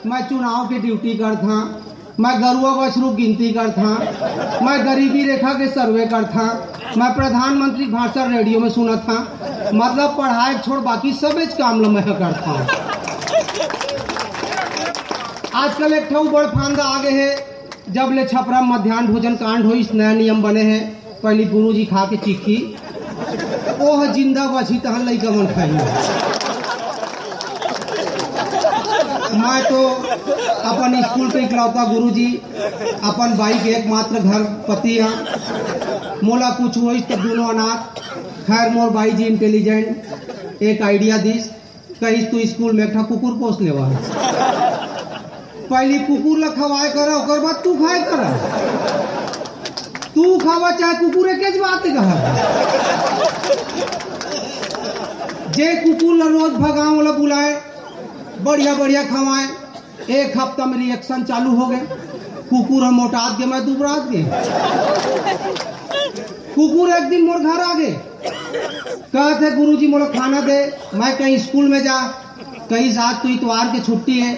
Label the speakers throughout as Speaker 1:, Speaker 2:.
Speaker 1: मैं चुनाव की ड्यूटी करता, मैं गरुआ बछरू गिनती करता, मैं गरीबी रेखा के सर्वे करता, मैं प्रधानमंत्री भाषण रेडियो में सुना था। मतलब पढ़ाई छोड़ बाकी सब काम मैं करता हूँ। आजकल एक ठो बड़ फांदा आगे है, जब ले छपरा मध्याह्न भोजन कांड हो, इस नया नियम बने हैं। पहले गुरुजी खा के चीखी, ओह जिंदा बची तहन लइका मन खाई। मैं तो अपन स्कूल के इकलौता गुरुजी, अपन भाई के एकमात्र घर पति हैं। मोला कुछ हो तो दोनों अनाथ। खैर मोर भाई जी इंटेलिजेंट एक आइडिया दीस, कहीं तू स्कूल में एक कुकुर पोस लेवा। पहली कुकुर ला खवाए करा, ओकर बाद तू खाए करा। तू खावा चाहे कुकुर एक बात कहा। जे कुकुर ला रोज भगाओ वाला बुलाए, बढ़िया बढ़िया खवाए, एक हफ्ता में रिएक्शन चालू हो गए। कुकुर हम मोटात गए, मैं दुबरात गए। कुकुर एक दिन मोर घर आ गए, कहते गुरुजी मोला खाना दे। मैं कहीं स्कूल में जा, कहीं जात तो इतवार की छुट्टी है,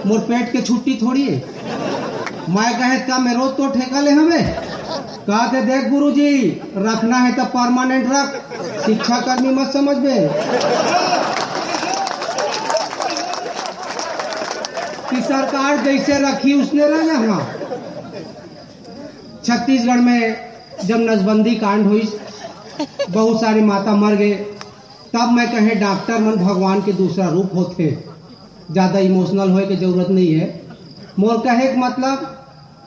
Speaker 1: मोर पेट के छुट्टी थोड़ी है। मैं कहे का मैं रोज तो ठेका ले हमें। कहते देख गुरुजी, रखना है तो परमानेंट रख, शिक्षा कर्मी मत समझ में कि सरकार जैसे रखी उसने रह जाना। छत्तीसगढ़ में जब नसबंदी कांड हुई, बहुत सारे माता मर गए, तब मैं कहे डॉक्टर मन भगवान के दूसरा रूप होते, ज्यादा इमोशनल होए की जरूरत नहीं है। मोर कहे मतलब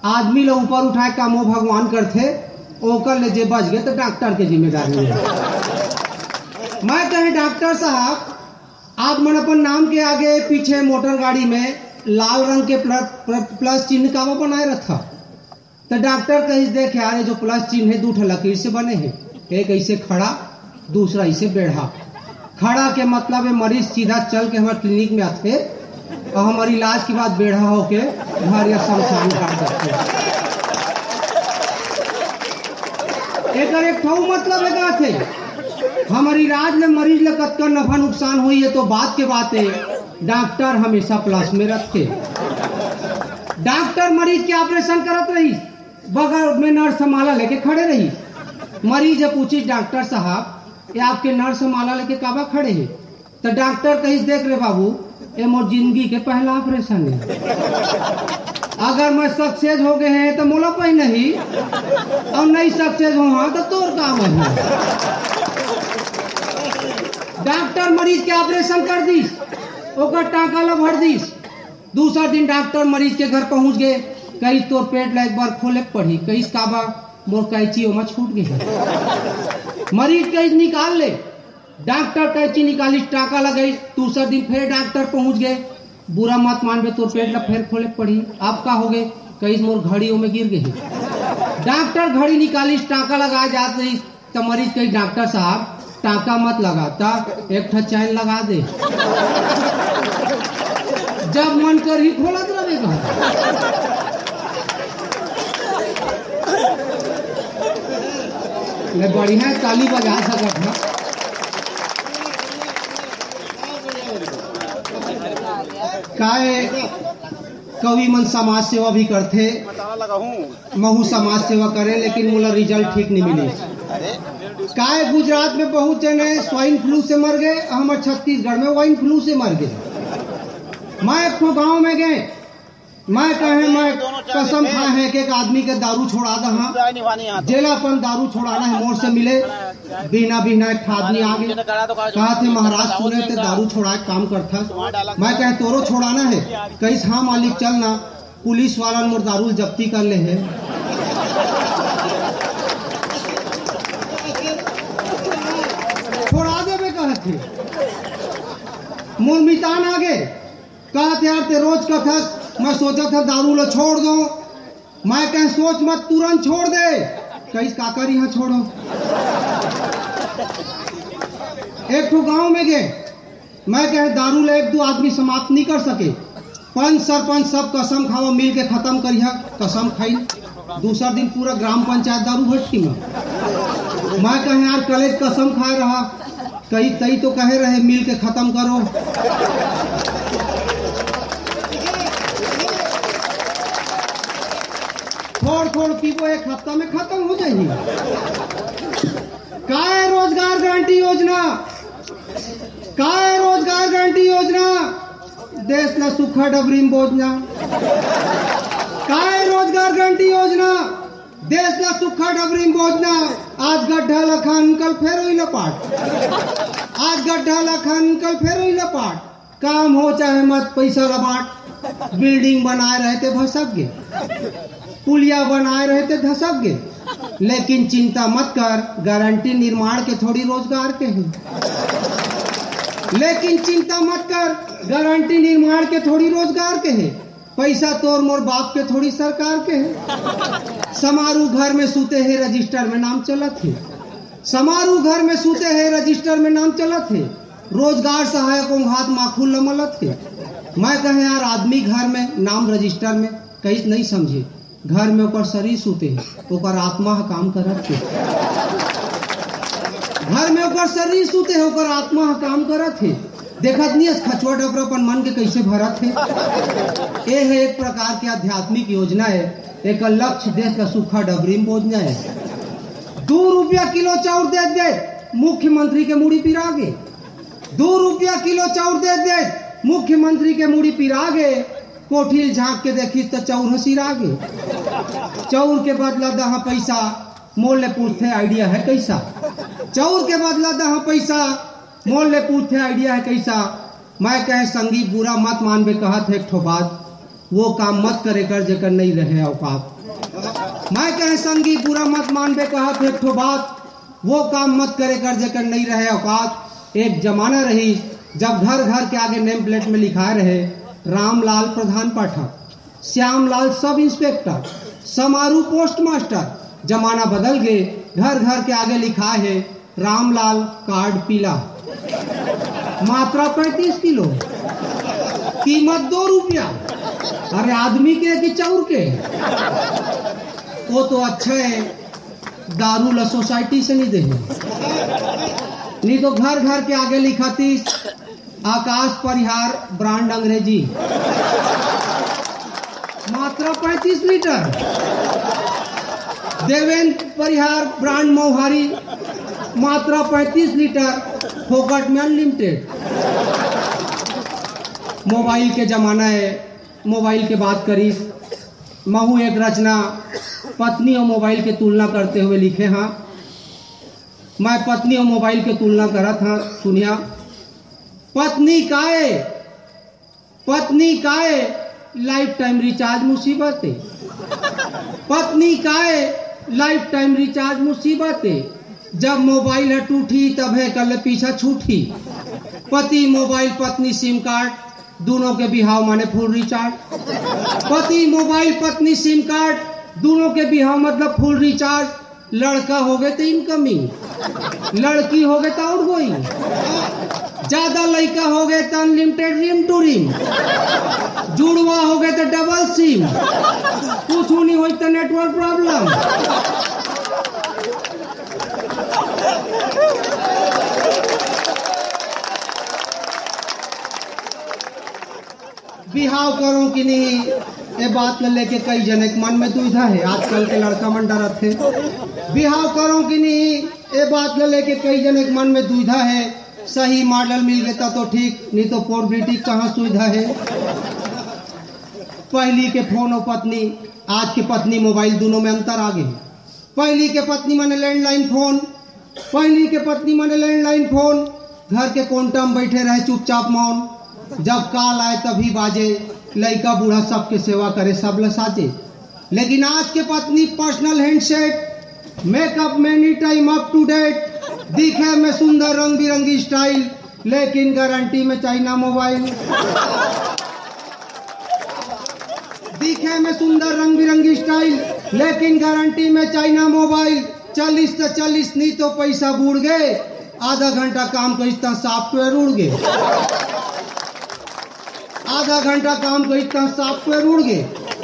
Speaker 1: आदमी लोग ऊपर उठाए काम वो भगवान करते, ओकर ले जे बच गए तो डॉक्टर के जिम्मेदारी है। मैं कहे डॉक्टर साहब, आप मन अपन नाम के आगे पीछे मोटर गाड़ी में लाल रंग के प्लस चिन्ह का वो बनाए रखा। तो डॉक्टर कहीं देख यार, ये जो प्लस चिन्ह है दो लकीर से बने हैं, एक ऐसे खड़ा, दूसरा ऐसे बेढ़ा। खड़ा के मतलब है मरीज सीधा चल के हमारे क्लिनिक में आते और हमारी इलाज के बाद बेढ़ा होके घर या शमशान काट सकते। एक ठो मतलब है का थे, हमारी इलाज में मरीज ले कतका नफा नुकसान हुई है तो बात के बात है, डॉक्टर हमेशा प्लस में रखे। डॉक्टर मरीज के ऑपरेशन करत रही, बगल में नर्स माला लेके खड़े रही। मरीज पूछी डॉक्टर साहब, ये आपके नर्स माला लेके काबा खड़े हैं? तो डॉक्टर कहीं देख रहे बाबू, ये मोर जिंदगी के पहला ऑपरेशन है। अगर मैं सक्सेस हो गए हैं तो मोला पाई नहीं, और नहीं सक्सेस हो हाँ तो तोर काम है। डॉक्टर मरीज के ऑपरेशन कर दी, ओकर टाका ला भर दी। दूसरा दिन डॉक्टर मरीज के घर पहुंच गए, कहीं तोर पेट ला एक बार खोले पड़ी, कहीं काबा मोर कैची ओमा छूट गई। मरीज कैच निकाल ले, डॉक्टर कैची निकाली, टाका लगाई। दूसरा दिन फिर डॉक्टर पहुंच गए, बुरा मत मान बे, तोर पेट ला फिर खोले पड़ी। अब का हो गए, कहीं मोर घड़ी में गिर गई। डॉक्टर घड़ी निकाली, टाका लगा जात रही। तो मरीज कही डॉक्टर साहब टाका मत लगाता, एक ठा चैन लगा दे। जब मन कर ही खोलत रहेगा। ले बढ़िया ताली बजा सकत है। काहे कवि मन समाज सेवा भी करते, महू समाज सेवा करे, लेकिन मोला रिजल्ट ठीक नहीं मिले। काहे गुजरात में बहुत जने स्वाइन फ्लू से मर गए, हमारे छत्तीसगढ़ में वाइन फ्लू से मर गए। मैं एक गांव में गए, मैं कहे मैं कसम खाए हैं कि एक आदमी के दारू छोड़ा दहा, जेलापन दारू छोड़ाना है। मोर से मिले बिना बिना एक आदमी आ गए, कहा थे महाराज सुने थे दारू छोड़ा काम करता। मैं कहे तोरो छोड़ाना है? कहीं हाँ मालिक चलना, पुलिस वाला मोर दारू जब्ती कर ले है। छोड़ा देवे कहते, मोर मितान आ गए, कहते यार ते रोज कथस, मैं सोचा था दारू लो छोड़ दो। मैं कहे सोच मत, तुरंत छोड़ दे। कहीं काकर यहाँ छोड़ो। एक तो गांव में गए, मैं कहे दारू ले एक दो आदमी समाप्त नहीं कर सके। पंच सरपंच सब कसम खावा मिल के खत्म करिया, कसम खाई। दूसरा दिन पूरा ग्राम पंचायत दारू भट्टी में। मैं कहे यार कलेज कसम खाए रहा, कहीं तई तो कहे रहे मिल के खत्म करो। थोड़ थोड़ पीबो, एक हफ्ता में खत्म हो जाएगी। का है रोजगार गारंटी योजना? का है रोजगार गारंटी योजना? देश ला सुखा डबरी में बोझना। का है रोजगार गारंटी योजना? देश ला सुखा डबरी में बोझना। आज गड्ढा लखन कल फेर हुई लपाट, आज गड्ढा लखन कल फेर हुई लपाट। काम हो चाहे मत पैसा लबाट। बिल्डिंग बनाए रहते भसक गे, पुलिया बनाए रहते धसक गे। लेकिन चिंता मत कर, गारंटी निर्माण के थोड़ी रोजगार के है। लेकिन चिंता मत कर, गारंटी निर्माण के थोड़ी रोजगार के है। पैसा तोर मोर बाप के थोड़ी सरकार के है। समारू घर में सूते है, रजिस्टर में नाम चलत है। समारू घर में सूते है, रजिस्टर में नाम चलत है। रोजगार सहायक हाथ माखूल लमलत है। मैं कहे यार, आदमी घर में नाम रजिस्टर में कहीं नहीं समझे। घर में ओकर शरीर सूते है, ओकर आत्मा काम करत है। घर में ओकर शरीर सूते है, ओकर आत्मा काम करत है। देखत नहीं खचुआ डबरापन मन के कैसे भरत है। ये है एक प्रकार की आध्यात्मिक योजना है। एक लक्ष्य देश का सूखा डबरी में बोझना है। 2 रुपया किलो चाउर दे दे, मुख्यमंत्री के मुड़ी पिरागे। 2 रुपया किलो चाउर दे दे, मुख्यमंत्री के मुड़ी पिरागे। कोठिल झांक के देखी तो चाउर हसीरागे। चाउर के बदला दहा पैसा, मोल ले पूछते आइडिया है कैसा। चाउर के बदला दहा पैसा, मोल ले पूछते आइडिया है कैसा। मैं कहे संगी बुरा मत मानबे, कहत है एक ठो बात, वो काम मत करे कर जेकर नहीं रहे औकात। मैं कहे संगी बुरा मत मानबे, कहत है एक ठो बात, वो काम मत करे कर जेकर नहीं रहे औकात। एक जमाना रही जब घर घर के आगे नेम प्लेट में लिखा रहे रामलाल प्रधान पाठक, Shyamlal sub inspector, Samaru post master. जमाना बदल गए, घर घर के आगे लिखा है रामलाल कार्ड पीला, मात्रा 35 किलो, कीमत 2 रुपया। अरे आदमी के कि चाउर के? वो तो अच्छा है, दारू ला सोसाइटी से नहीं दे, नहीं तो घर घर के आगे लिखा थी आकाश परिहार ब्रांड अंग्रेजी, मात्रा 35 लीटर। देवेंद्र परिहार ब्रांड मोहारी, मात्रा 35 लीटर, फोकट में अनलिमिटेड। मोबाइल के जमाना है, मोबाइल के बात करी। महू एक रचना पत्नी और मोबाइल के तुलना करते हुए लिखे। हाँ, मैं पत्नी और मोबाइल के तुलना करा था, सुनिया। पत्नी काए लाइफ टाइम रिचार्ज मुसीबत है। पत्नी काए लाइफ टाइम रिचार्ज मुसीबत है। जब मोबाइल है टूटी तब है कल पीछा छूटी। पति मोबाइल पत्नी सिम कार्ड, दोनों के बिहाव माने फुल रिचार्ज। पति मोबाइल पत्नी सिम कार्ड, दोनों के बिहाव मतलब फुल रिचार्ज। लड़का हो गए तो इनकमिंग, लड़की हो गए तो आउटगोइंग, ज्यादा लड़का हो गए तो अनलिमिटेड रिम टू रिम, जुड़वा हो गए तो डबल सिम, कुछ नहीं हो तो नेटवर्क प्रॉब्लम। बिहाव करो कि नहीं, ये बात में लेके कई जने के मन में दुविधा है। आजकल के लड़का मन डरत थे। बिहाव करो कि नहीं, ये बात में लेके कई जने के मन में दुविधा है। सही मॉडल मिल गया तो ठीक, नहीं तो पोर्बिलिटी कहाँ सुविधा है। पहली के फोन और पत्नी, आज की पत्नी मोबाइल, दोनों में अंतर आ गए। पहली के पत्नी माने लैंडलाइन फोन, पहली के पत्नी माने लैंडलाइन फोन। घर के कोंटा में बैठे रहे चुपचाप मौन, जब काल आए तभी बाजे। लड़का बूढ़ा सबके सेवा करे, सब लसाजे। लेकिन आज के पत्नी पर्सनल हैंडसेट, मेकअप में any time up to date, दिखे में सुंदर रंग बिरंगी स्टाइल, लेकिन गारंटी में चाइना मोबाइल। दिखे में सुंदर रंग बिरंगी स्टाइल, लेकिन गारंटी में चाइना मोबाइल। 40 तो 40 नहीं तो पैसा बूढ़ गए, आधा घंटा काम को इतना सॉफ्टवेयर उड़ गए, आधा घंटा काम को इतना सॉफ्टवेयर उड़ गए।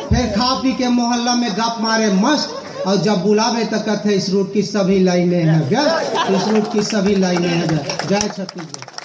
Speaker 1: फिर खा पी के मोहल्ला में गप मारे मस्त, और जब बुलावे तो कहते इस रूट की सभी लाइनें हैं व्यस्त, इस रूट की सभी लाइनें हैं व्यस्त। जय छत्तीसगढ़।